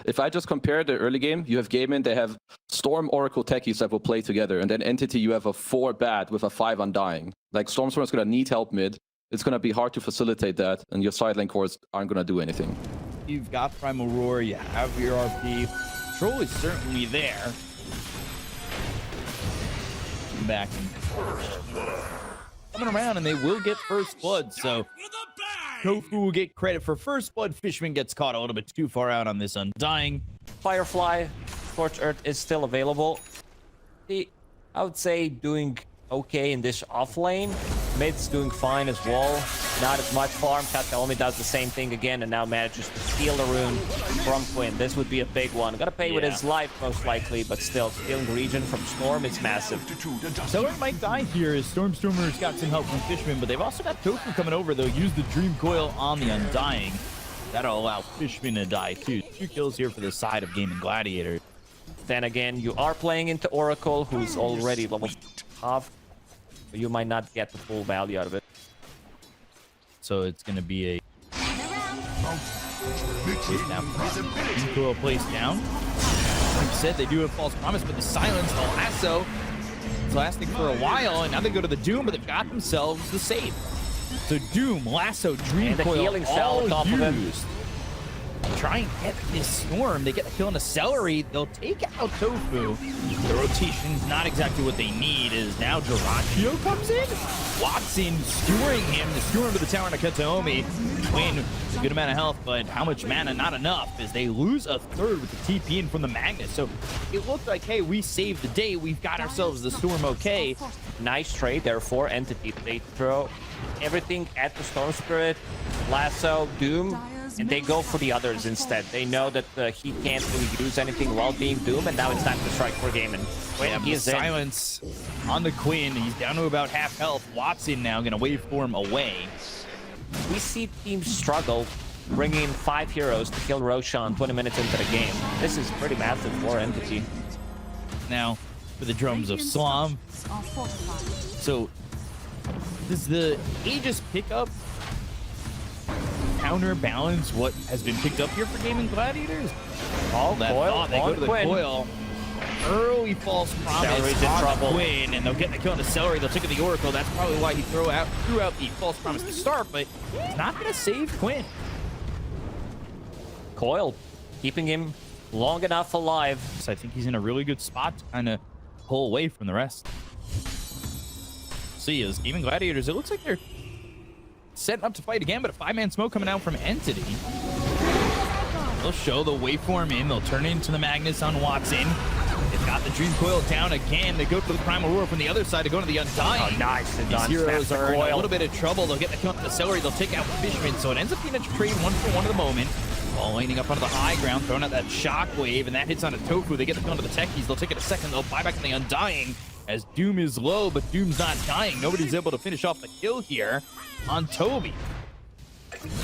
If I just compare the early game, you have Gaimin, they have Storm, Oracle, Techies that will play together, and then Entity, you have a 4 bad with a 5 undying. Like, Stormstorm is going to need help mid. It's going to be hard to facilitate that, and your side lane cores aren't going to do anything. You've got Primal Roar, you have your RP. Control is certainly there. Back and coming around, and they will get first blood, so Tofu will get credit for first blood. Fishman gets caught a little bit too far out on this Undying. Firefly, Scorched Earth is still available. I would say doing okay in this off lane. Mid's doing fine as well. Not as much farm. Kataomi does the same thing again and now manages to steal the rune from Quinn. This would be a big one. Gotta pay with his life most likely, but still, stealing region from Storm is massive. So it might die here as Stormstormer's got some help from Fishman, but they've also got Tofu coming over. They'll use the Dream Coil on the Undying. That'll allow Fishman to die too. 2 kills here for the side of Gaming Gladiators. Then again, you are playing into Oracle, who's already level half. You might not get the full value out of it. So it's going to be a coil place down. Like I said, they do have false promise, but the silence, the lasso, is lasting for a while, and now they go to the Doom, but they've got themselves the save. So Doom, lasso, Dream Coil, healing cell all used. Try and get this Storm. They get the kill on the Celery. They'll take out Tofu. The rotation's not exactly what they need, as now Geratio comes in. Watson skewering him to skewer him to the tower on Kataomi. Quinn, a good amount of health, but how much mana? Not enough, as they lose a third with the TP in from the Magnus. So it looked like, hey, we saved the day. We've got ourselves the Storm okay. Nice trade there for Entity. They throw everything at the Storm Spirit, Lasso, Doom, and they go for the others instead. They know that he can't really use anything while being Doom, and now it's time to strike for Gaimin. Quinn, he is silence on the Quinn. He's down to about half health. Watson now going to waveform away. We see teams struggle bringing 5 heroes to kill Roshan 20 minutes into the game. This is pretty massive for Entity. Now, for the drums of Slum. So, does the Aegis pickup counterbalance what has been picked up here for Gaming Gladiators? Oh, Coil. They go to the Coil. Early false promise on the Quinn, and they'll get the kill on the Celery. They'll take the Oracle. That's probably why he threw out the false promise to start, but it's not going to save Quinn. Coil keeping him long enough alive. So I think he's in a really good spot to kind of pull away from the rest. See, as Gaming Gladiators, it looks like they're setting up to fight again, but a 5-man smoke coming out from Entity. They'll show the waveform in. They'll turn into the Magnus on Watson. They've got the Dream Coil down again. They go for the Primal Roar from the other side to go to the Undying. Oh, nice. These heroes are in a little bit of trouble. They'll get the kill on the Celery. They'll take out Fishman. So it ends up being a trade 1-for-1 at the moment. Ball laning up onto the high ground, throwing out that shockwave, and that hits on a Tofu. They get the kill onto the Techies. They'll take it a second. They'll buy back on the Undying as Doom is low, but Doom's not dying. Nobody's able to finish off the kill here on Toby.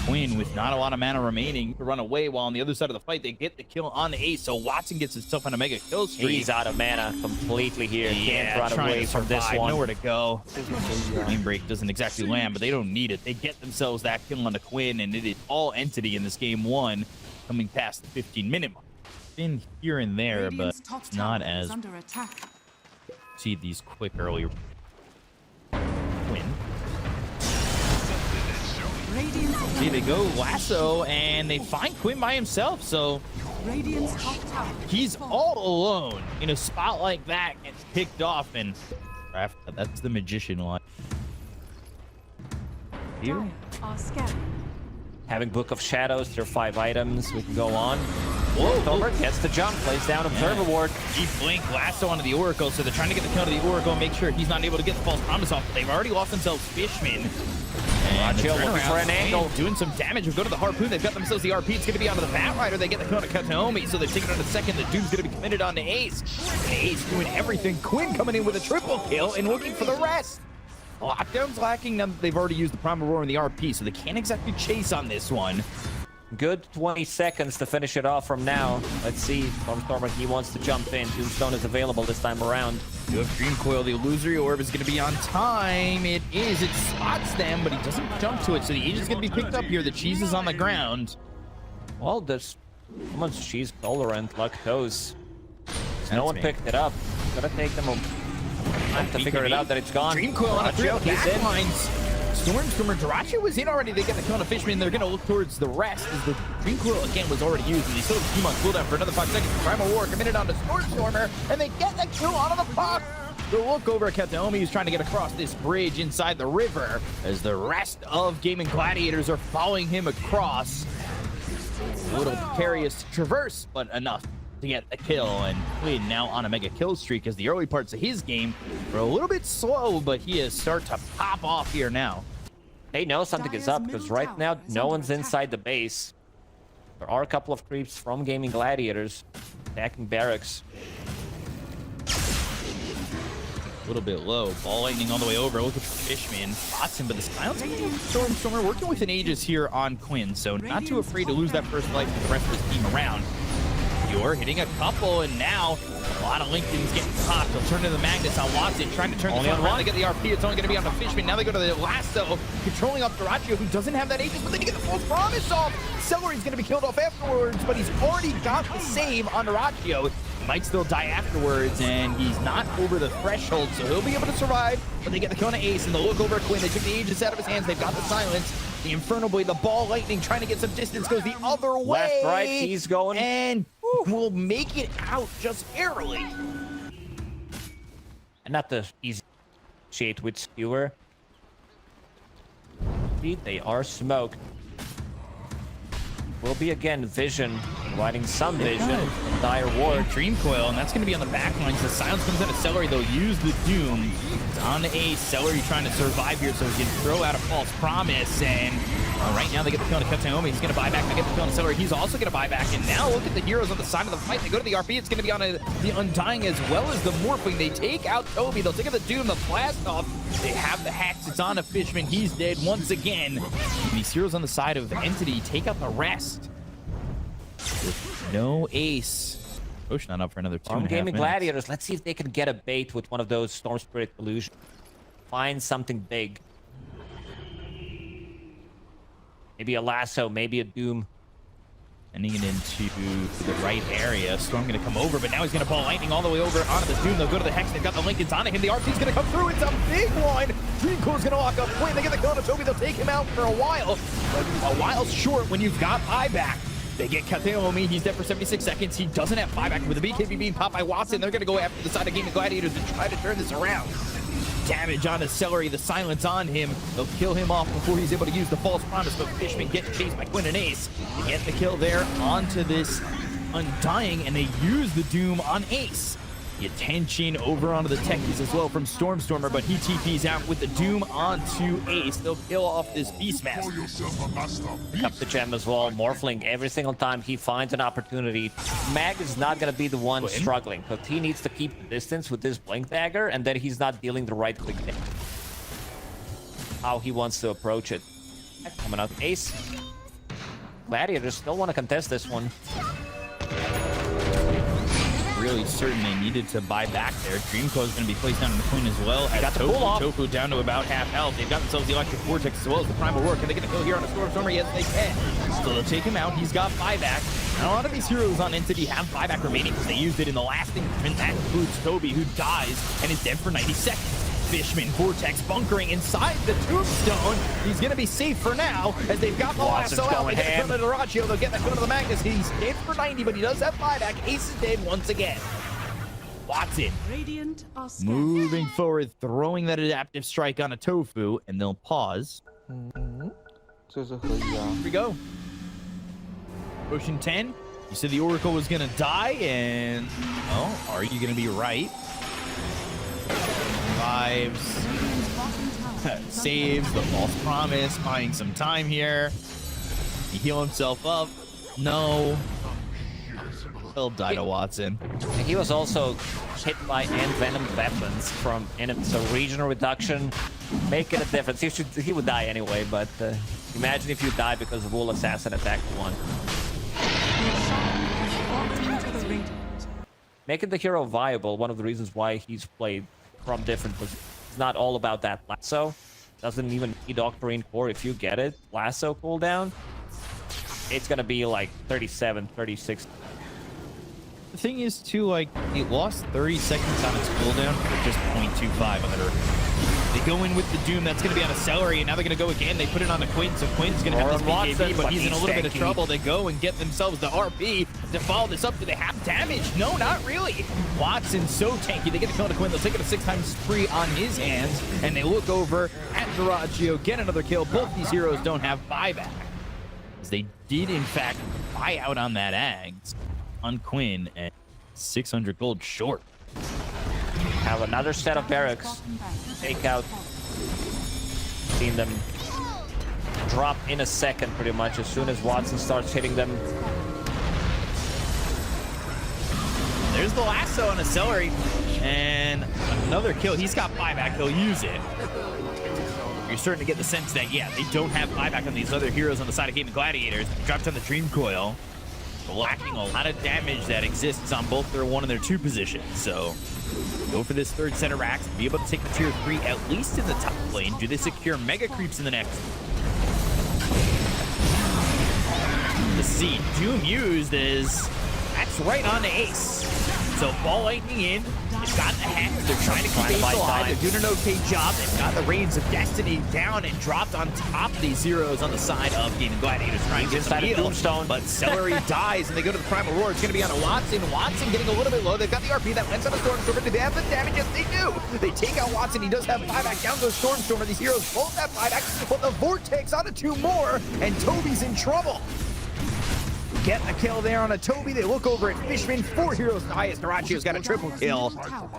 Quinn with not a lot of mana remaining to run away, while on the other side of the fight they get the kill on the Ace. So Watson gets himself on a mega kill streak. He's out of mana completely here. Yeah, can't run away from this one. Nowhere to go. Flame break doesn't exactly land, but they don't need it. They get themselves that kill on the Quinn, and it is all Entity in this game 1, coming past the 15-minute mark. Been here and there, but it's not as see these quick early. Quinn. See, they go lasso, and they find Quinn by himself, so he's all alone in a spot like that, gets picked off, and that's the magician line. Here? Having Book of Shadows, there are 5 items. We can go on. Whoa. Gets the jump, plays down Observer Ward. He blinked lasso onto the Oracle, so they're trying to get the kill to the Oracle and make sure he's not able to get the false promise off. But they've already lost themselves Fishman. And looking for an angle. Doing some damage. We'll go to the Harpoon. They've got themselves the RP. It's going to be onto the Bat Rider. They get the kill to Kataomi, so they're taking it on a second. The Doom's going to be committed on the Ace. And Ace doing everything. Quinn coming in with a triple kill and looking for the rest. Lockdown's lacking. Now they've already used the Primal Roar and the RP, so they can't exactly chase on this one. Good 20 seconds to finish it off from now. Let's see. Stormstormer, he wants to jump in. Tombstone is available this time around. You have Dream Coil. The Illusory Orb is going to be on time. It is. It spots them, but he doesn't jump to it. So the Aegis is going to be picked up here. The cheese is on the ground. Well, this Someone's cheese tolerant, luck goes. No one me. picked it up. Gotta take them a time to figure it out that it's gone. Dream Coil on a three Dyrachyo, he's in. backlines. Stormer, Dyrachyo was in already. They get the kill on a Fishman. They're going to look towards the rest as the Dream Coil again was already used. And they still have the team on cooldown for another 5 seconds. Primal War committed on to Stormer, and they get the kill out of the puck. The look over at Kataomi, who's trying to get across this bridge inside the river as the rest of Gaming Gladiators are following him across. A little precarious to traverse, but enough to get the kill. And Quinn now on a mega kill streak as the early parts of his game were a little bit slow, but he is starting to pop off here now. They know something is up because right now no one's inside the base. There are a couple of creeps from Gaming Gladiators attacking barracks. A little bit low. Ball lightning all the way over. Look at the Fishman. Spots him, but the silence Stormer working with an Aegis here on Quinn, so not too afraid to lose that first life with the rest of his team around. You're hitting a couple, and now a lot of Lincolns getting popped. They'll turn to the Magnus on Watson, trying to turn the front around to get the RP. It's only going to be on the Fishman. Now they go to the Lasso, controlling off Dyrachyo, who doesn't have that Aegis, but then you get the false promise off. Celery's going to be killed off afterwards, but he's already got the save on Dyrachyo. He might still die afterwards, and he's not over the threshold, so he'll be able to survive. But they get the Kona Ace, and they'll look over at Quinn. They took the Aegis out of his hands. They've got the silence. The Infernal Blade, the ball lightning, trying to get some distance, goes the other way. Left, right, he's going. And will make it out just barely. And not the easy shade with skewer. They are smoked. Will be again Vision, providing some vision. Dire Ward. Dream Coil, and that's going to be on the back lines. The silence comes out of Celery. They'll use the Doom. It's on a Celery trying to survive here so he can throw out a false promise. And right now they get the kill on Kataomi. He's going to buy back. They get the kill on Celery. He's also going to buy back. And now look at the heroes on the side of the fight. They go to the RP. It's going to be on the Undying as well as the Morphling. They take out Toby. They'll take out the Doom, the Blast off. They have the Hex. It's on a Fishman. He's dead once again. And these heroes on the side of Entity take out the rest. With no ace. Push not up for another 2.5 minutes. Gaming Gladiators, let's see if they can get a bait with one of those Storm Spirit illusions. Find something big. Maybe a Lasso, maybe a Doom. Sending it into the right area. Storm going to come over, but now he's going to ball lightning all the way over onto the Doom. They'll go to the Hex. They've got the Lincolns on him. The RP's going to come through. It's a big one. Dream Coil's going to lock up Quinn. They get the kill on Toby. They'll take him out for a while. But a while's short when you've got buyback. They get Kataomi. He's dead for 76 seconds. He doesn't have buyback with the BKB being popped by Watson. They're going to go after the side of Gaming Gladiators and try to turn this around. Damage on the Celery, the silence on him. They'll kill him off before he's able to use the false promise, but Fishman getting chased by Quinn and Ace. They get the kill there onto this Undying, and they use the Doom on Ace. The attention over onto the techies as well from Stormer, but he TP's out with the Doom onto Ace. They'll kill off this Beastmaster. Pick up the gem as well. Morphling, every single time he finds an opportunity. Mag is not going to be the one struggling, but he needs to keep the distance with this Blink Dagger, and then he's not dealing the right click damage. How he wants to approach it. Coming out, Ace. Gladiators still want to contest this one. Really certain they needed to buy back there. Dream Coil is going to be placed down in the Queen as well. Got the pull off. Tofu down to about half health. They've got themselves the Electric Vortex as well as the Primal War. Can they get a kill here on a Stormer? Yes, they can. Still to take him out. He's got buyback. Now, a lot of these heroes on Entity have buyback remaining because they used it in the last increment. That includes Toby, who dies and is dead for 90 seconds. Fishman, Vortex bunkering inside the Tombstone. He's going to be safe for now as they've got the Lasso out. They get the kill to Dyrachyo. They'll get the kill to the Magnus. He's dead for 90, but he does have buyback. Ace is dead once again. Watson moving forward, throwing that adaptive strike on a Tofu, and they'll pause. Here we go. Potion 10. You said the Oracle was going to die, and oh, are you going to be right? Revives. Saves the false promise, buying some time here. He heal himself up. No. He'll die to Watson. He was also hit by envenomed weapons from enemies, so regional reduction making a difference. He would die anyway, but imagine if you die because the Wool Assassin attacked one. Making the hero viable, one of the reasons why he's played from different was it's not all about that Lasso. Doesn't even need Octarine Core if you get it. Lasso cooldown. it's gonna be like 37, 36. The thing is, too, like, it lost 30 seconds on its cooldown for just 0.25 on the Earth. They go in with the Doom, that's going to be on a Celery, and now they're going to go again. They put it on the Quinn, so Quinn's going to have this BKB, but he's in a little bit of trouble. They go and get themselves the RP to follow this up. Do they have damage? No, not really. Watson's so tanky. They get the kill to Quinn. They'll take it a 6-time spree on his hands, and they look over at Duraggio, get another kill. Both these heroes don't have buyback, as they did, in fact, buy out on that Ags on Quinn at 600 gold short. Have another set of barracks. Take out. Seen them drop in a second, pretty much, as soon as Watson starts hitting them. There's the lasso on a Celery, and another kill. He's got buyback. He'll use it. You're starting to get the sense that, yeah, they don't have buyback on these other heroes on the side of Gaming Gladiators. Dropped on the Dream Coil, lacking a lot of damage that exists on both their 1 and their 2 positions. So go for this third set of racks, be able to take the tier 3 at least in the top lane. Do they secure mega creeps in the next? Let's see. Doom used is that's right on the Ace. So ball lightning in. They've got the hacks. They're trying to keep Ace alive. They're doing an okay job. They've got the Reigns of Destiny down and dropped on top of these zeros on the side of Gaming Gladiators, trying to get some heal. Tombstone. But Celery dies, and they go to the Primal Roar. It's going to be on a Watson. Watson getting a little bit low. They've got the RP that went on a Stormstormer. Do they have the damage? Yes, they do. They take out Watson. He does have buyback. Down goes Stormstormer. These heroes both have buyback, but the Vortex onto 2 more, and Toby's in trouble. Get a kill there on a Toby. They look over at Fishman. 4 heroes die as Duraggio's got a triple kill.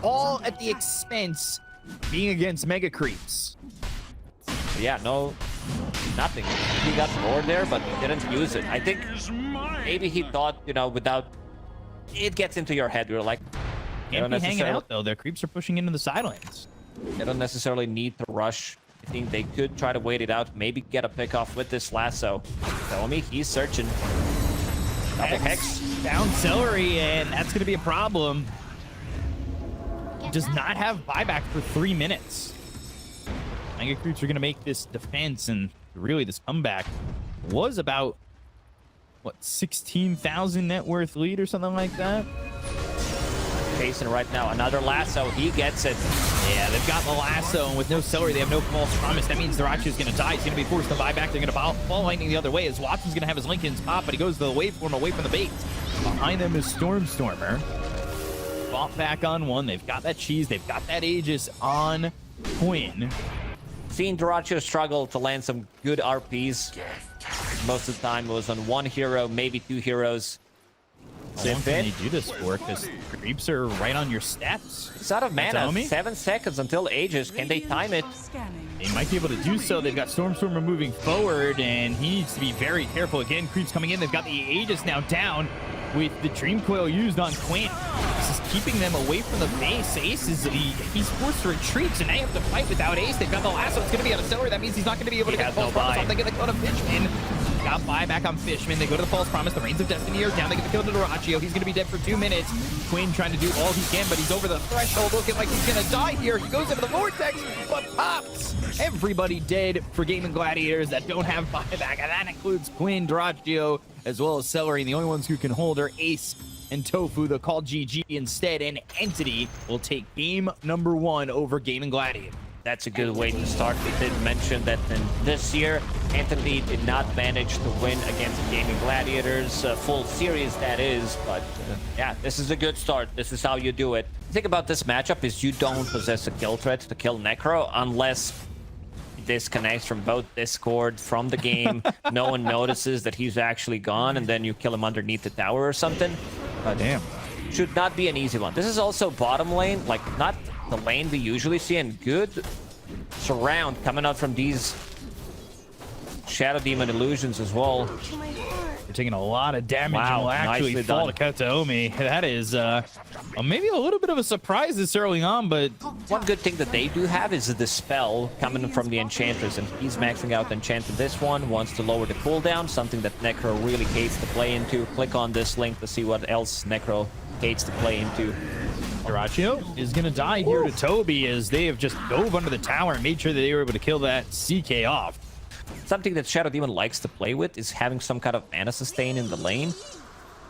All at the expense being against Mega Creeps. Yeah, no, nothing. He got bored there, but he didn't use it. I think maybe he thought, you know, without... It gets into your head. You're like... Can't be hanging out, though. Their creeps are pushing into the sidelines. They don't necessarily need to rush. I think they could try to wait it out. Maybe get a pick off with this lasso. Tell me, he's searching. Double Hex. Down Celery, and that's going to be a problem. Does not have buyback for 3 minutes. Mega Creeps are going to make this defense, and really this comeback was about, what, 16,000 net worth lead or something like that? Chasing right now. Another lasso. He gets it. Yeah, they've got the lasso, and with no Celery, they have no false promise. That means Duraggio's going to die. He's going to be forced to buy back. They're going to ball lightning the other way, as Watson's going to have his Lincoln's pop, but he goes to the waveform away from the bait. Behind them is Stormstormer. Bought back on 1. They've got that cheese. They've got that Aegis on Quinn. Seen Duraggio struggle to land some good RPs. Most of the time it was on 1 hero, maybe 2 heroes. How long can they do this for? Because creeps are right on your steps. It's out of mana. 7 seconds until Aegis. Can they time it? They might be able to do so. They've got Stormstormer moving forward, and he needs to be very careful. Again, creeps coming in. They've got the Aegis now down with the Dream Coil used on Quinn. This is keeping them away from the base. Ace is he's forced to retreat, so now you have to fight without Ace. They've got the lasso. It's going to be on a Celery. That means he's not going to be able to get the false promise off. They get the kill to Fishman. Got buyback on Fishman. They go to the false promise. The Reigns of Destiny are down. They get the kill to Duraggio. He's going to be dead for 2 minutes. Quinn trying to do all he can, but he's over the threshold, looking like he's going to die here. He goes into the vortex, but pops. Everybody dead for Gaming Gladiators that don't have buyback, and that includes Quinn, Duraggio, as well as Celery. And the only ones who can hold are Ace and Tofu. They'll call GG instead, and Entity will take game number 1 over Gaming Gladiators. That's a good way to start. We did mention that in this year, Entity did not manage to win against Gaming Gladiators. Full series, that is. But yeah, this is a good start. This is how you do it. The thing about this matchup is you don't possess a kill threat to kill Necro unless he disconnects from both Discord, from the game. No one notices that he's actually gone, and then you kill him underneath the tower or something. But damn, should not be an easy one. This is also bottom lane, like not the lane we usually see, and good surround coming out from these Shadow Demon illusions as well. They're taking a lot of damage. Wow, and will actually nicely fall done. to Kataomi. That is maybe a little bit of a surprise this early on, but One good thing that they do have is the spell coming from the Enchantress, and he's maxing out Enchanted this one, wants to lower the cooldown, something that Necro really hates to play into. Click on this link to see what else Necro hates to play into. Duraggio is going to die here to Toby, as they have just dove under the tower and made sure that they were able to kill that CK off. something that Shadow Demon likes to play with is having some kind of mana sustain in the lane.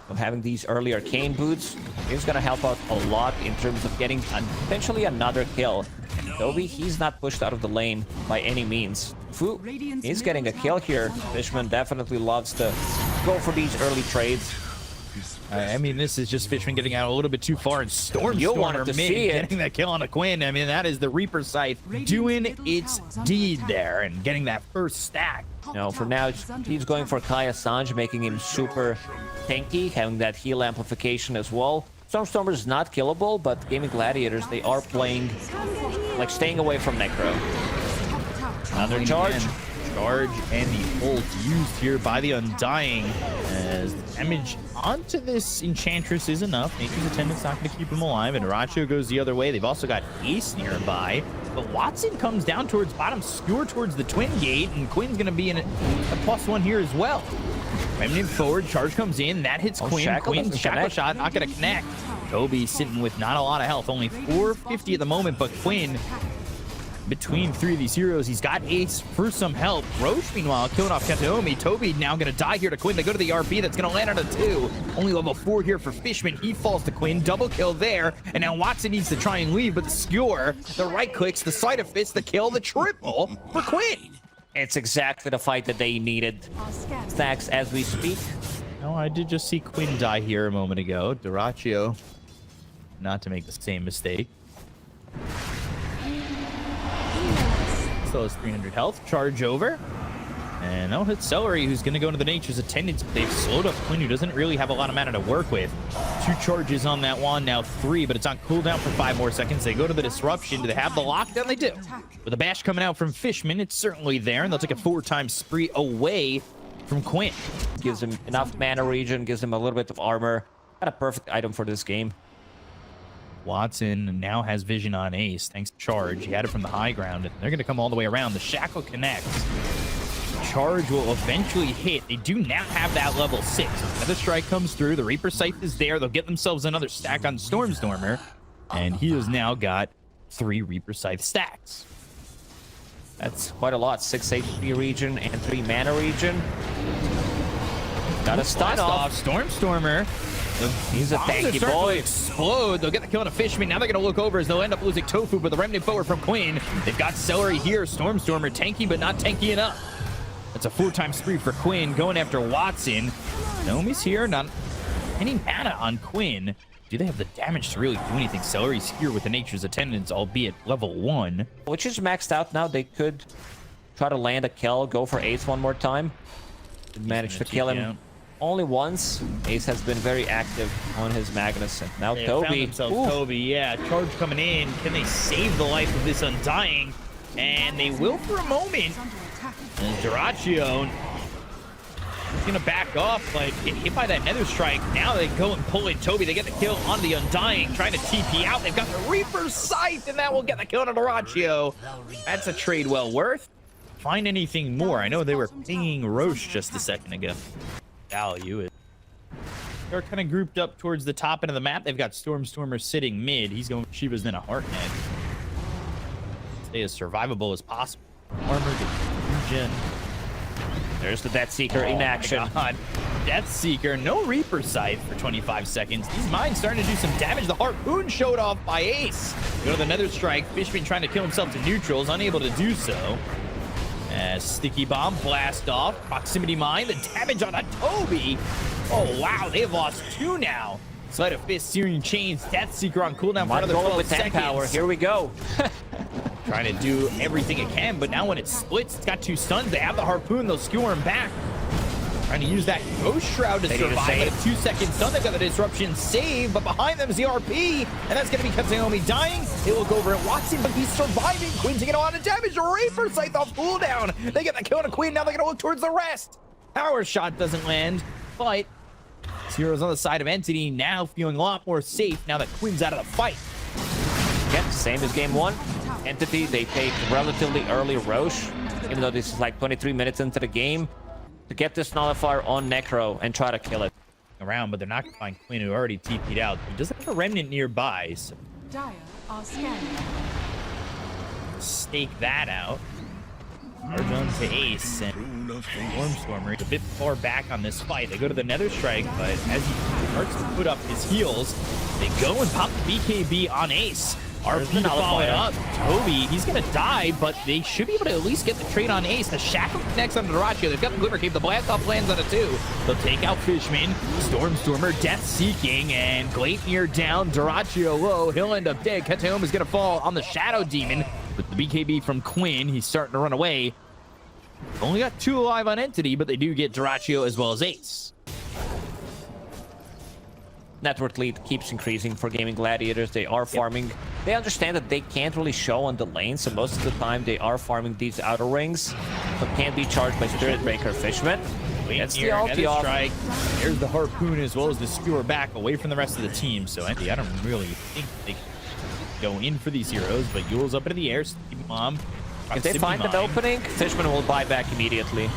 So having these early arcane boots is going to help out a lot in terms of getting potentially another kill. Toby, he's not pushed out of the lane by any means. Fu is getting a kill here. Fishman definitely loves to go for these early trades. I mean, this is just Fishman getting out a little bit too far, and Stormstormer getting that kill on a Quinn. I mean, that is the Reaper Scythe doing its deed there and getting that first stack. No, for now, he's going for Kaya Sanj, making him super tanky, having that heal amplification as well. Stormstormer is not killable, but Gaming Gladiators, they are playing, like, staying away from Necro. Another charge. Charge and the ult used here by the Undying, as the damage onto this Enchantress is enough. Nature's Attendant's not going to keep him alive, and Aracho goes the other way. They've also got Ace nearby, but Watson comes down towards bottom, Skewer towards the Twin Gate, and Quinn's going to be in a +1 here as well. Remnant forward, charge comes in, that hits Quinn. Quinn's Shackle Shot not going to connect. Toby sitting with not a lot of health, only 450 at the moment, but Quinn, between three of these heroes, he's got Ace for some help. Roche, meanwhile, killing off Kataomi. Toby now going to die here to Quinn. They go to the RP. That's going to land on a 2. Only level 4 here for Fishman. He falls to Quinn. Double kill there. And now Watson needs to try and leave, but the skewer, the right clicks, the side of fist, the kill, the triple for Quinn. It's exactly the fight that they needed. Stacks as we speak. No, I did just see Quinn die here a moment ago. Duraccio, not to make the same mistake. Still has 300 health. Charge over. And that'll hit Celery, who's going to go into the Nature's Attendant. They've slowed up Quinn, who doesn't really have a lot of mana to work with. 2 charges on that wand, now 3, but it's on cooldown for 5 more seconds. They go to the Disruption. Do they have the lockdown? They do. With a bash coming out from Fishman, it's certainly there, and they'll take a 4-time spree away from Quinn. Gives him enough mana regen, gives him a little bit of armor. Got a perfect item for this game. Watson now has vision on Ace, thanks to Charge. He had it from the high ground, and they're going to come all the way around. The Shackle connects. Charge will eventually hit. They do now have that level 6. Another strike comes through. The Reaper Scythe is there. They'll get themselves another stack on Stormstormer, and he has now got 3 Reaper Scythe stacks. That's quite a lot. 6 HP regen and 3 mana regen. Got a stun off. Stormstormer. He's a tanky boy. Explode. They'll get the kill on a Fishman. Now they're going to look over as they'll end up losing Tofu, but the remnant forward from Quinn. They've got Celery here. Stormstormer tanky, but not tanky enough. That's a 4-time spree for Quinn, going after Watson. Naomi's here. Not any mana on Quinn. Do they have the damage to really do anything? Celery's here with the Nature's Attendants, albeit level 1. Which is maxed out now. They could try to land a kill, go for Ace one more time. Did manage to kill him only once. Ace has been very active on his Magnus. And now Toby. Toby, yeah. Charge coming in. Can they save the life of this Undying? And they will for a moment. And Duraccio is going to back off, but get hit by that Nether Strike. Now they go and pull in Toby. They get the kill on the Undying, trying to TP out. They've got the Reaper Scythe, and that will get the kill on Duraccio. That's a trade well worth. Find anything more. I know they were pinging Roche just a second ago. Value is. They're kind of grouped up towards the top end of the map. They've got Stormstormer sitting mid. He's going for Shiva's then a Heartnet. Stay as survivable as possible. Armor regen. There's the Death Seeker in action. God. Death Seeker, no Reaper Scythe for 25 seconds. These mines starting to do some damage. The Harpoon showed off by Ace. Go to the Nether Strike. Fishman trying to kill himself to neutrals, unable to do so. As Sticky Bomb blast off. Proximity Mine, the damage on a Toby. Oh, wow, they've lost 2 now. Sleight of Fist, Searing Chains, Death Seeker on cooldown for another 12 with seconds. power. Here we go. Trying to do everything it can, but now when it splits, it's got 2 stuns. They have the Harpoon, they'll skewer him back. Trying to use that Ghost Shroud to survive at a 2-second stun. They've got the Disruption save, but behind them is the RP, and that's going to be Kataomi dying. They look over at Watson, but he's surviving. Quinn's taking a lot of damage. Reaper Scythe off cooldown. They get the kill on a Quinn. Now they're going to look towards the rest. Power Shot doesn't land, but Zero's on the side of Entity, now feeling a lot more safe now that Quinn's out of the fight. Again, same as game 1. Entity, they take relatively early Roche, even though this is like 23 minutes into the game, to get this Nullifier on Necro and try to kill it. Around, but they're not going to find Quinn, who already TP'd out. He does have a Remnant nearby, so Dire are scanning. stake that out. Charge on to Ace, and Stormstormer is a bit far back on this fight. They go to the Nether Strike, but as he starts to put up his heals, they go and pop the BKB on Ace. RP to follow it up. Toby, he's going to die, but they should be able to at least get the trade on Ace. The Shackle connects on Dyrachyo. They've got the Glimmer Cape. The Blast Off lands on it too. They'll take out Fishman. Stormstormer, Death Seeking, and Gladiator down. Dyrachyo low. He'll end up dead. Kataoma is going to fall on the Shadow Demon with the BKB from Quinn. He's starting to run away. Only got 2 alive on Entity, but they do get Dyrachyo as well as Ace. Network lead keeps increasing for Gaming Gladiators. They are farming. They understand that they can't really show on the lane, so most of the time they are farming these outer rings, but can't be charged by Spirit Breaker Fishman. That's the ulti off. Strike. There's the Harpoon as well as the Skewer back away from the rest of the team. So I don't really think they can go in for these heroes, but Yule's up into the air. Mom. If they find an opening, Fishman will buy back immediately.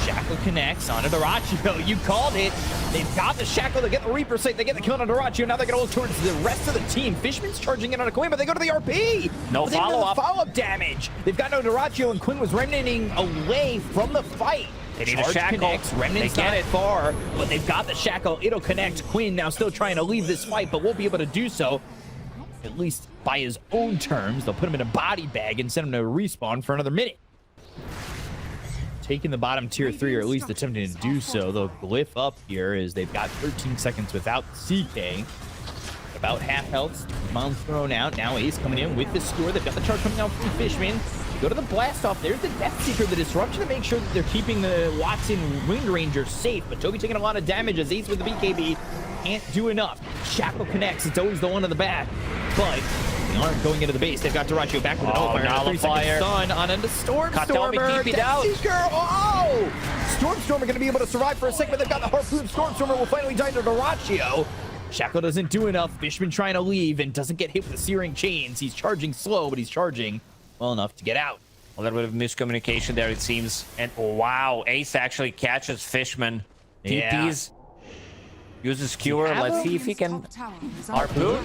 Shackle connects onto Dyrachyo. You called it. They've got the Shackle. They get the Reaper Sight. They get the kill on Dyrachyo. Now they're going to look towards the rest of the team. Fishman's charging in on a Quinn, but they go to the RP. No follow-up. Follow-up damage. They've got no Dyrachyo, and Quinn was remnanting away from the fight. They need a Shackle. Connects. Remnant's not it far, but they've got the Shackle. It'll connect. Quinn now still trying to leave this fight, but won't be able to do so, at least by his own terms. They'll put him in a body bag and send him to respawn for another minute. Taking the bottom tier 3, or at least attempting to do so. They'll glyph up here as they've got 13 seconds without CK. About half health. Mom's thrown out. Now Ace coming in with the Skewer. They've got the charge coming out from Fishman. Go to the Blast Off. There's the Death Seeker, the disruption to make sure that they're keeping the Watson Wind Ranger safe. But Toby taking a lot of damage as Ace with the BKB can't do enough. Shackle connects. It's always the one in the back. But they aren't going into the base. They've got Dyrachyo back with an Nullifier. Stun on into Stormstormer. Death Seeker. Oh! Stormstormer going to be able to survive for a second, but they've got the Harpoon. Stormstormer will finally die to Dyrachyo. Shackle doesn't do enough. Fishman trying to leave and doesn't get hit with the Searing Chains. He's charging slow, but he's charging well enough to get out. A little bit of miscommunication there, it seems. And wow, Ace actually catches Fishman. TPs. Uses Skewer. Let's see if he can Harpoon.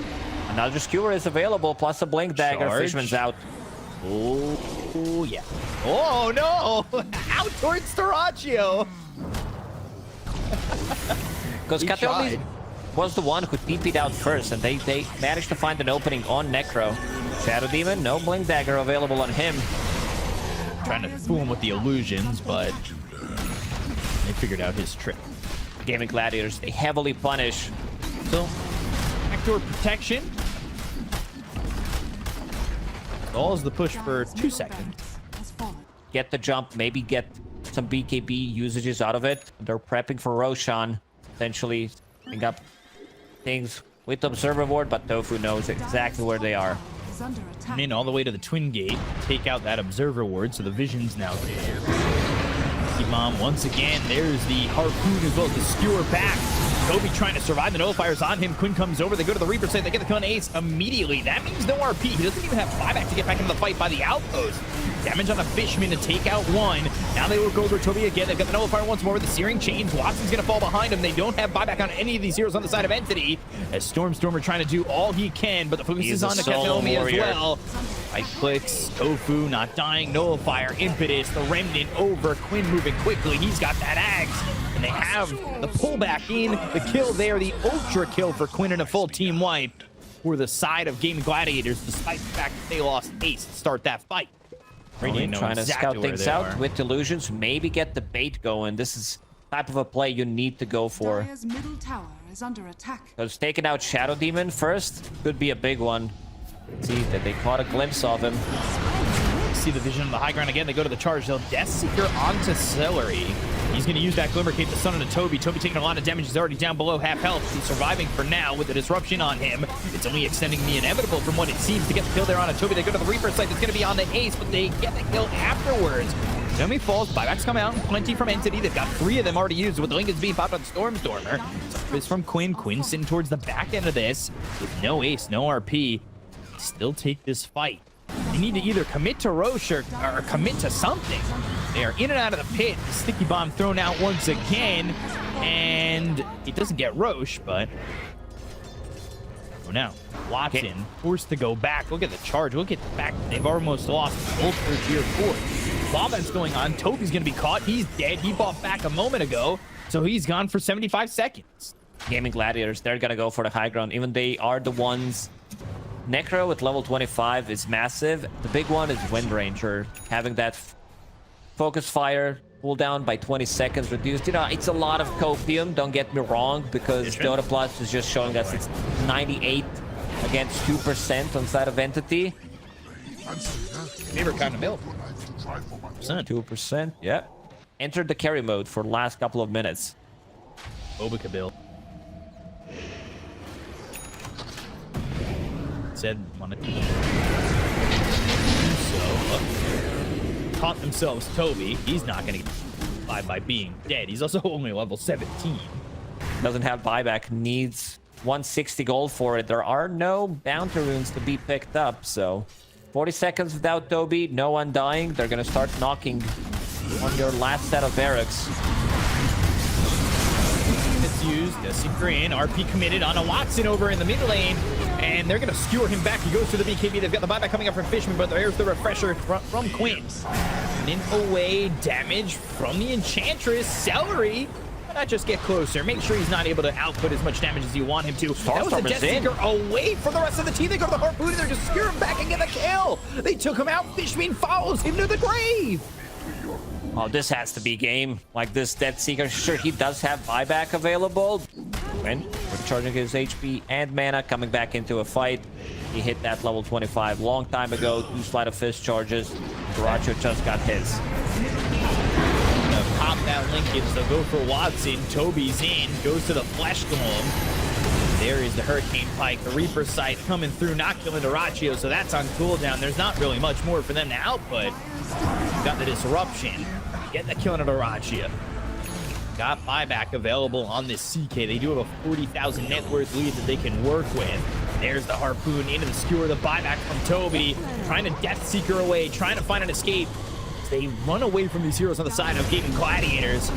Another Skewer is available, plus a Blink Dagger. Fishman's out. Oh, yeah. Oh, no! Out towards Dyrachyo! Because Kataomi was the one who TP'd out first, and they managed to find an opening on Necro. Shadow Demon, no Blink Dagger available on him. Trying to fool him with the illusions, but they figured out his trick. Gaming Gladiators, they heavily punish. So, backdoor protection. Stalls the push for 2 seconds. Get the jump, maybe get some BKB usages out of it. They're prepping for Roshan, essentially setting up things with Observer Ward, but Tofu knows exactly where they are. In all the way to the Twin Gate, take out that Observer Ward, so the vision's now there. Mom once again. There's the Harpoon as well as the Skewer back. Toby trying to survive. The Nullifier's on him. Quinn comes over. They go to the Reaper site. They get the kill on Ace immediately. That means no RP. He doesn't even have buyback to get back into the fight by the Outpost. Damage on a Fishman to take out one. Now they look over Toby again. They've got the Nullifier once more with the Searing Chains. Watson's going to fall behind him. They don't have buyback on any of these heroes on the side of Entity. As Stormstormer trying to do all he can, but the focus is on the Kataomi as well. Right clicks. Tofu not dying. Nullifier. Impetus. The Remnant over. Quinn moving quickly. He's got that Axe. And they have the pullback in. The kill there. The ultra kill for Quinn and a full team wipe for the side of Gaming Gladiators, despite the fact that they lost Ace to start that fight. Trying to scout things out with illusions, maybe get the bait going. This is the type of a play you need to go for. Dire's middle tower is under attack. Because taking out Shadow Demon first could be a big one. See that they caught a glimpse of him. See the vision on the high ground again. They go to the charge. They'll Death Seeker onto Celery. He's going to use that Glimmer Cape to stun into Toby. Toby taking a lot of damage. He's already down below half health. He's surviving for now with the disruption on him. It's only extending the inevitable from what it seems to get the kill there on a Toby. They go to the Reaper site. It's going to be on the Ace, but they get the kill afterwards. Toby falls. Buybacks come out. Plenty from Entity. They've got 3 of them already used with the Link is being popped on Stormstormer. Service from Quinn. Quinn sitting towards the back end of this with no Ace, no RP. Still take this fight. They need to either commit to Roche or commit to something. They are in and out of the pit. The Sticky Bomb thrown out once again. And it doesn't get Roche, but... Oh, now. Watson forced to go back. Look at the charge. Look at the fact that they've almost lost both their tier 4. while that's going on, Toby's going to be caught. He's dead. He bought back a moment ago, so he's gone for 75 seconds. Gaming Gladiators, they're going to go for the high ground. Even they are the ones. Necro with level 25 is massive. The big one is Wind Ranger. Having that focus fire cooldown by 20 seconds reduced. You know, it's a lot of copium, don't get me wrong, because Dota Plus is just showing us it's 98 against 2% on side of Entity. Favorite kind of build. 2%, yeah. Entered the carry mode for the last couple of minutes. Obica build. Said wanted to do so. Caught themselves Toby. He's not going to get by being dead. He's also only level 17. Doesn't have buyback. Needs 160 gold for it. There are no bounty runes to be picked up, so 40 seconds without Toby, no undying. They're going to start knocking on your last set of barracks. It's used. Seeker in. RP committed on a Watson over in the mid lane. And they're going to skewer him back. He goes to the BKB. They've got the buyback coming up from Fishman, but there's the refresher from Quinn. And away damage from the Enchantress. Celery. Why not just get closer? Make sure he's not able to output as much damage as you want him to. That was the Death Seeker away from the rest of the team. They go to the Harpoon, and they're just skewer him back and get the kill. They took him out. Fishman follows him to the grave. Oh, this has to be game. Like this Death Seeker, sure, he does have buyback available. When recharging his HP and mana, coming back into a fight. He hit that level 25 long time ago. 2 Sleight of Fist charges. Garacho just got his. Gonna pop that linkage. They'll go for Watson. Toby's in. Goes to the Flesh Golem. There is the Hurricane Pike. The Reaper Sight coming through. Not killing Duraccio, so that's on cooldown. There's not really much more for them to output. Got the Disruption. Get the kill on Duraccio. Got buyback available on this CK. They do have a 40,000 net worth lead that they can work with. There's the Harpoon into the skewer. The buyback from Toby. Trying to Death Seeker away. Trying to find an escape. They run away from these heroes on the side of Gaming Gladiators.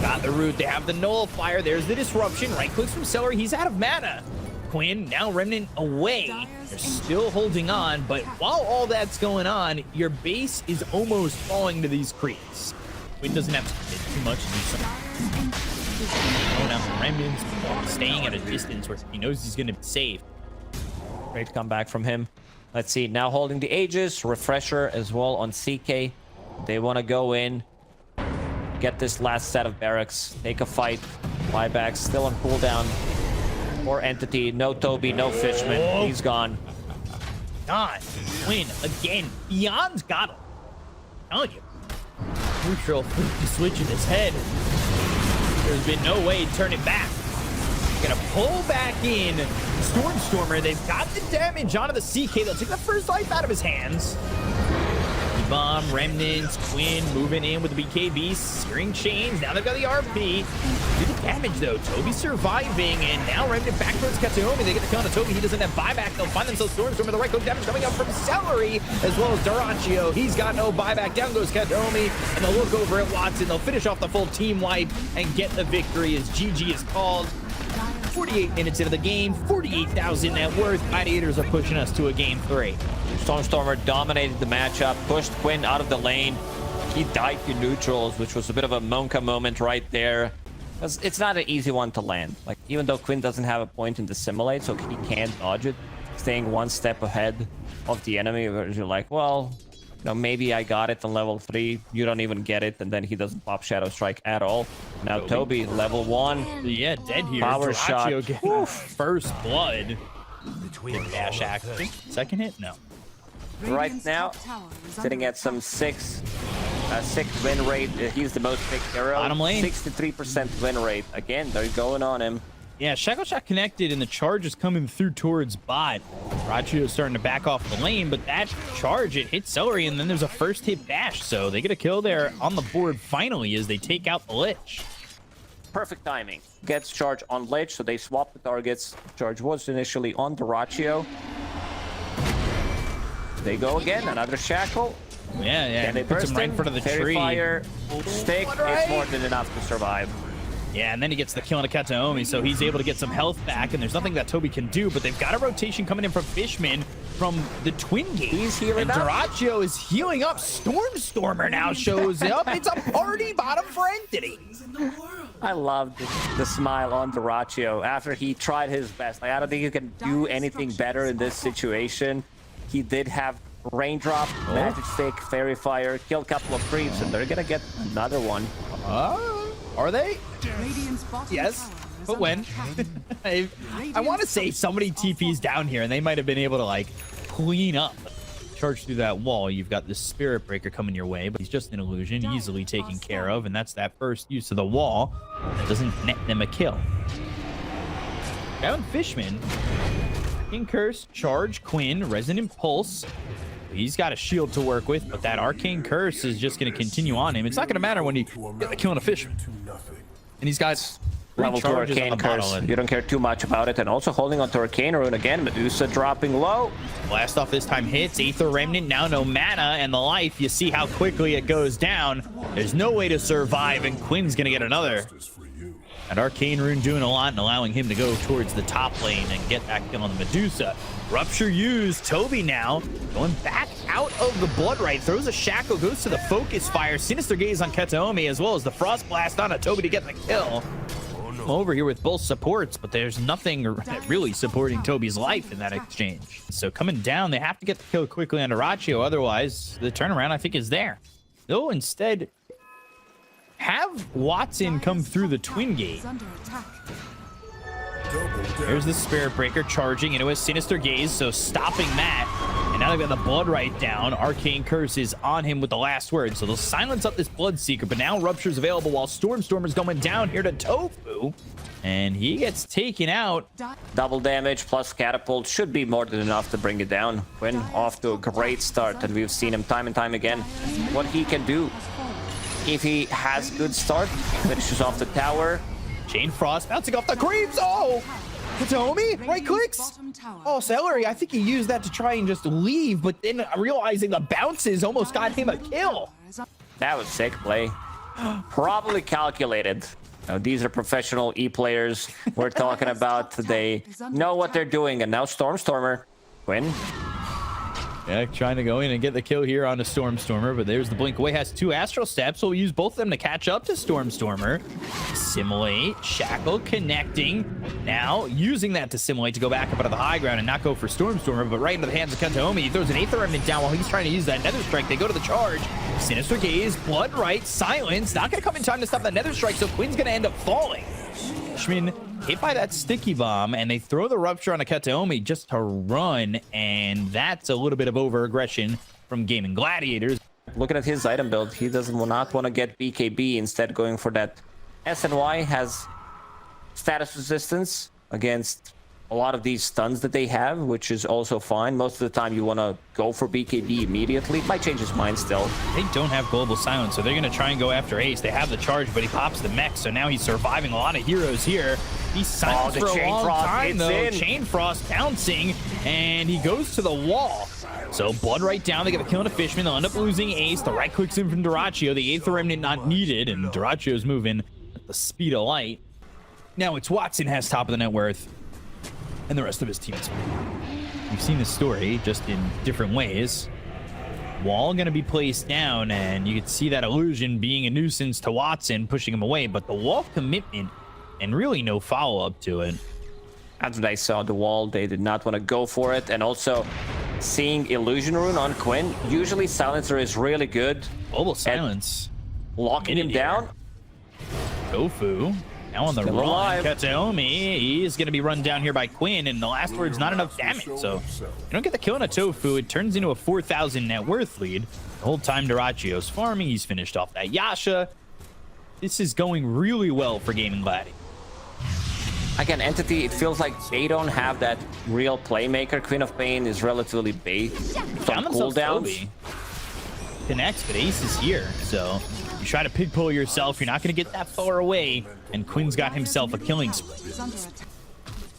Got the root. They have the Nullifier. There's the Disruption. Right clicks from Celery. He's out of mana. Quinn, now Remnant away. They're still holding on, but while all that's going on, your base is almost falling to these creeps. Quinn doesn't have to commit too much to do something. Going out the Remnants, staying at a distance where he knows he's going to be safe. Great comeback from him. Let's see, now holding the Aegis, refresher as well on CK. They want to go in, get this last set of barracks, take a fight. Buyback still on cooldown. Or Entity, no Toby, no Fishman. He's gone. God, Quinn again, beyond God. I'm telling you, neutral flipped the switch in his head. There's been no way to turn it back. Gonna pull back in Stormer. They've got the damage onto the CK. They'll take the first life out of his hands. Bomb, Remnants, Quinn moving in with the BKB, searing chains. Now they've got the RP. Do the damage though. Toby surviving, and now Remnant back towards Katsuomi. They get the kill on Toby. He doesn't have buyback. They'll find themselves Storm with the right click damage coming up from Celery, as well as Duraccio. He's got no buyback. Down goes Katsuomi, and they'll look over at Watson. They'll finish off the full team wipe and get the victory as GG is called. 48 minutes into the game, 48,000 net worth. Gladiators are pushing us to a game 3. Stormer dominated the matchup, pushed Quinn out of the lane. He died to neutrals, which was a bit of a Monka moment right there. It's not an easy one to land. Like, even though Quinn doesn't have a point in the simulate, so he can't dodge it, staying one step ahead of the enemy, where you're like, well, you know, maybe I got it on level 3. You don't even get it, and then he doesn't pop Shadow Strike at all. Now Toby, level 1. Yeah, dead here. Power Duraccio shot. getting first blood. Dash action. Second hit? No. Right now, sitting at some 6 win rate. He's the most picked hero. Bottom lane. 63% win rate. Again, they're going on him. Yeah, Shackle Shot connected, and the charge is coming through towards bot. Rachio is starting to back off the lane, but that charge, it hits Celery, and then there's a first hit dash, so they get a kill there on the board finally as they take out the Lich. Perfect timing. Gets charge on Lich, so they swap the targets. Charge was initially on Duraccio. They go again, another Shackle. Yeah, And they puts him right in front of the Fairy tree. Fire, stick, Right. it's more than enough to survive. Yeah, and then he gets the kill on a Kataomi, so he's able to get some health back, and there's nothing that Toby can do, but they've got a rotation coming in from Fishman from the Twin Gate. He's healing and up. Dyrachyo is healing up. Stormstormer now shows up. It's a party bottom for Entity. I love the smile on Dyrachyo after he tried his best. Like, I don't think he can do anything better in this situation. He did have Raindrop, Magic Stick, Fairy Fire, kill a couple of creeps, and they're gonna get another one. Are they? Radiant's bottom Yes, tower is but under when? attack. I want to say somebody TP's down here, and they might have been able to, like, clean up. Charge through that wall. You've got the Spirit Breaker coming your way, but he's just an illusion, easily taken care of, and that's that first use of the wall. That doesn't net them a kill. Down Fishman. King Curse, Charge, Quinn, Resonant Pulse. He's got a shield to work with, but that Arcane Curse is just going to continue on him. It's not going to matter when you get the kill on a Fishman. And he's got Level 2 charges on Arcane the Curse. bottle. You don't care too much about it. And also holding on to Arcane Rune again. Medusa dropping low. Blast off this time hits. Aether Remnant, now no mana, and the life, you see how quickly it goes down. There's no way to survive, and Quinn's going to get another. And Arcane Rune doing a lot and allowing him to go towards the top lane and get that kill on the Medusa. Rupture used. Toby now going back out of the Bloodright. Throws a Shackle, goes to the Focus Fire. Sinister Gaze on Kataomi, as well as the Frost Blast on a Toby to get the kill. Over here with both supports, but there's nothing really supporting Toby's life in that exchange. So coming down, they have to get the kill quickly on Dyrachyo, otherwise the turnaround, I think, is there. They'll instead have Watson come through the Twin Gate. Is under attack. There's the Spirit Breaker charging into a Sinister Gaze, so stopping that. And now they've got the Bloodright down. Arcane Curse is on him with the last word, so they'll silence up this Bloodseeker, but now Rupture's available while Stormstormer's going down here to Tofu. And he gets taken out. Double damage plus Catapult should be more than enough to bring it down. Quinn off to a great start, and we've seen him time and time again. What he can do if he has a good start, finishes off the tower. Chain Frost bouncing off the creeps. Oh! Kataomi, right clicks. Bottom tower. Oh, Celery, I think he used that to try and just leave, but then realizing the bounces almost got him a kill. That was sick play. Probably calculated. Now, these are professional E-players we're talking about. They know what they're doing. And now Stormstormer. Quinn. Yeah, trying to go in and get the kill here on a Stormstormer, but there's the blink away. Has 2 Astral Steps, so we'll use both of them to catch up to Stormstormer. Assimilate, Shackle, connecting. Now, using that to Assimilate to go back up out of the high ground and not go for Stormstormer, but right into the hands of Kataomi. He throws an Aether Remnant down while he's trying to use that Nether Strike. They go to the charge. Sinister Gaze, Bloodright, Silence. Not going to come in time to stop that Nether Strike, so Quinn's going to end up falling. Fishman hit by that Sticky Bomb, and they throw the Rupture on a Kataomi just to run, and that's a little bit of over-aggression from Gaming Gladiators. Looking at his item build, he does not want to get BKB, instead going for that. SNY has status resistance against a lot of these stuns that they have, which is also fine. Most of the time you want to go for BKB immediately. Might change his mind still. They don't have Global Silence, so they're going to try and go after Ace. They have the charge, but he pops the mech, so now he's surviving a lot of heroes here. He's silenced for a long time, though. Chain Frost bouncing, and he goes to the wall. So Bloodright down, they get the kill on a Fishman. They'll end up losing Ace. The right clicks in from Dyrachyo. The Aether Remnant not needed, and Dyrachyo's moving at the speed of light. Now it's Watson has top of the net worth, and the rest of his team is. We've seen this story just in different ways. Wall going to be placed down, and you can see that illusion being a nuisance to Watson, pushing him away, but the wall commitment and really no follow-up to it. That's what I saw, the wall. They did not want to go for it. And also seeing Illusion Rune on Quinn. Usually Silencer is really good. Global Silence. Locking him down. Tofu. Now on the Still run. alive. Kataomi, he's going to be run down here by Quinn, and the last word's not enough damage. So you don't get the kill on a Tofu. It turns into a 4,000 net worth lead. The whole time Dyrachyo's farming. He's finished off that Yasha. This is going really well for Gaming Gladiators. Again, Entity, it feels like they don't have that real playmaker. Queen of Pain is relatively bait. Some cooldowns. Connects, but Ace is here, so you try to pig pull yourself. You're not going to get that far away, and Quinn's got himself a killing spree.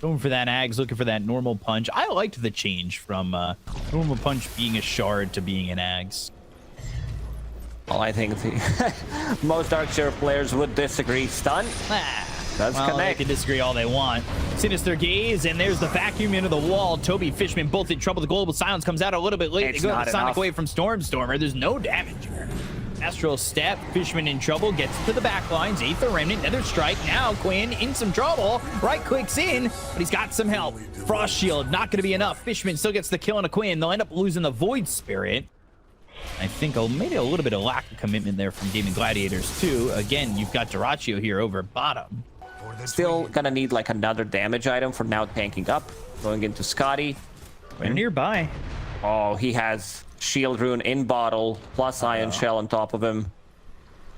Going for that Ags, looking for that normal punch. I liked the change from normal punch being a shard to being an Ags. Well, I think most Darkshire players would disagree. Stun. Does Well, they connect. can disagree all they want. Sinister Gaze, and there's the vacuum into the wall. Toby, Fishman, both in trouble. The Global Silence comes out a little bit late. It's they go not the Sonic enough. Wave from Stormstormer. There's no damage here. Astral Step, Fishman in trouble, gets to the back lines. Aether Remnant, Nether Strike. Now Quinn in some trouble. Right clicks in, but he's got some help. Frost Shield, not going to be enough. Fishman still gets the kill on a Quinn. They'll end up losing the Void Spirit. I think maybe a little bit of lack of commitment there from Gaming Gladiators, too. Again, you've got Duraccio here over bottom. Still gonna need like another damage item for now tanking up. Going into Scotty. They're nearby. Oh, he has Shield Rune in bottle, plus Ion Shell on top of him.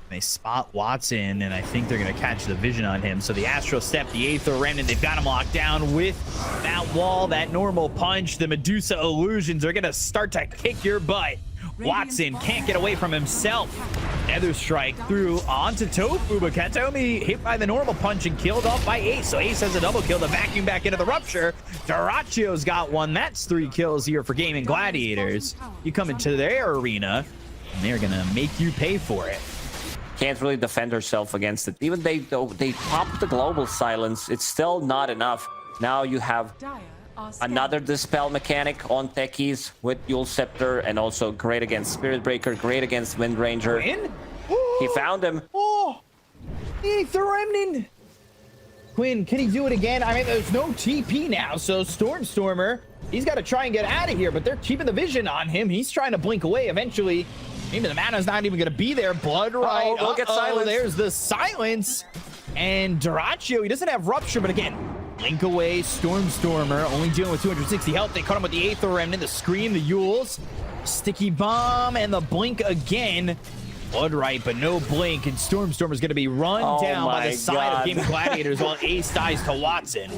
They spot Watson, and I think they're going to catch the vision on him. So the Astral Step, the Aether Remnant, they've got him locked down with that wall, that normal punch. The Medusa Illusions are going to start to kick your butt. Watson can't get away from himself. Nether Strike through onto Tofu, but Katomi hit by the normal punch and killed off by Ace. So Ace has a double kill to vacuum back into the Rupture. Duraccio's got one. That's 3 kills here for Gaming Gladiators. You come into their arena, and they're going to make you pay for it. Can't really defend herself against it. Even though they popped the Global Silence, it's still not enough. Now you have another Dispel mechanic on techies with Yule Scepter, and also great against Spirit Breaker, great against Wind Ranger. Quinn? He found him. Oh, the Aether Remnant. Quinn, can he do it again? I mean, there's no TP now, so Stormstormer, he's got to try and get out of here, but they're keeping the vision on him. He's trying to blink away. Eventually, maybe the mana's not even going to be there. Blood right. We'll get silence. There's the silence. And Duraccio, he doesn't have Rupture, but again, blink away. Stormstormer only dealing with 260 health. They caught him with the Aether Remnant, the Scream, the Yules, Sticky Bomb, and the blink again. Blood right, but no blink, and Stormstormer's going to be run down by the side of Gaming Gladiators while Ace dies to Watson.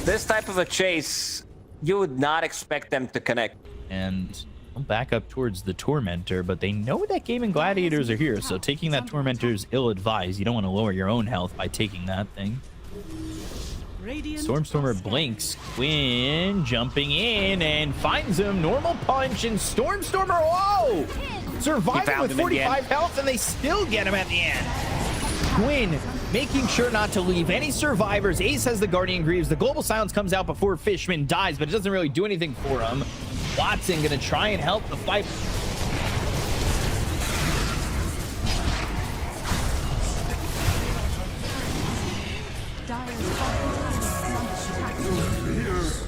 This type of a chase, you would not expect them to connect. And we'll back up towards the Tormentor, but they know that Gaming Gladiators are here, so taking that Tormentor is ill-advised. You don't want to lower your own health by taking that thing. Stormstormer blinks. Quinn jumping in and finds him. Normal punch, and Stormstormer, whoa! Surviving with 45 health, and they still get him at the end. Quinn making sure not to leave any survivors. Ace has the Guardian Greaves. The Global Silence comes out before Fishman dies, but it doesn't really do anything for him. Watson gonna try and help the fight.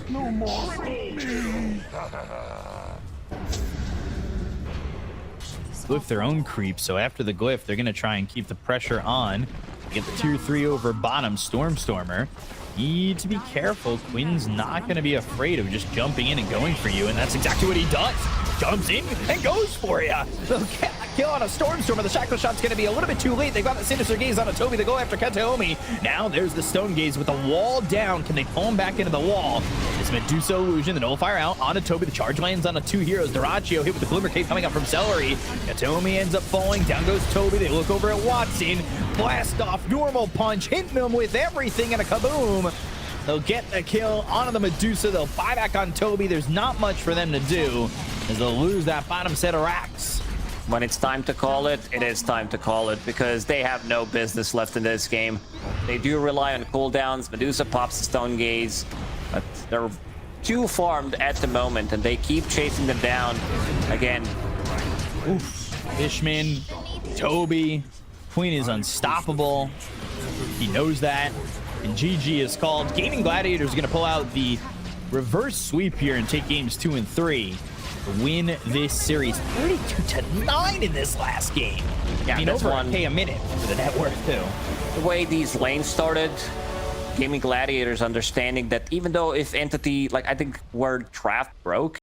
No more. Glyph their own creep, so after the glyph, they're gonna try and keep the pressure on. Get the tier 3 over bottom. Stormstormer, need to be careful. Quinn's not gonna be afraid of just jumping in and going for you, and that's exactly what he does. Jumps in and goes for you. The kill on a Stormstormer. The Shackle Shot's gonna be a little bit too late. They've got the Sinister Gaze on a Toby. They go after Kataomi. Now there's the Stone Gaze with the wall down. Can they pull him back into the wall? This Medusa Illusion, the Nullifier out onto Toby. The charge lands on the 2 heroes. Duraccio hit with the Glimmer Cape coming up from Celery. Kataomi ends up falling. Down goes Toby. They look over at Watson. Blast off, normal punch, hitting them with everything, and a kaboom. They'll get the kill onto the Medusa. They'll buy back on Toby. There's not much for them to do, as they'll lose that bottom set of racks. When it's time to call it, it is time to call it, because they have no business left in this game. They do rely on cooldowns. Medusa pops the Stone Gaze, but they're too farmed at the moment, and they keep chasing them down. Again, Oof. Fishman, Toby, Queen is unstoppable. He knows that, and GG is called. Gaming Gladiators are going to pull out the reverse sweep here and take games 2 and 3 to win this series. 32-9 in this last game. Yeah, I mean, that's over one. $1K a minute for the net worth too. the way these lanes started, Gaming Gladiators understanding that even though if Entity, like I think where Draft broke,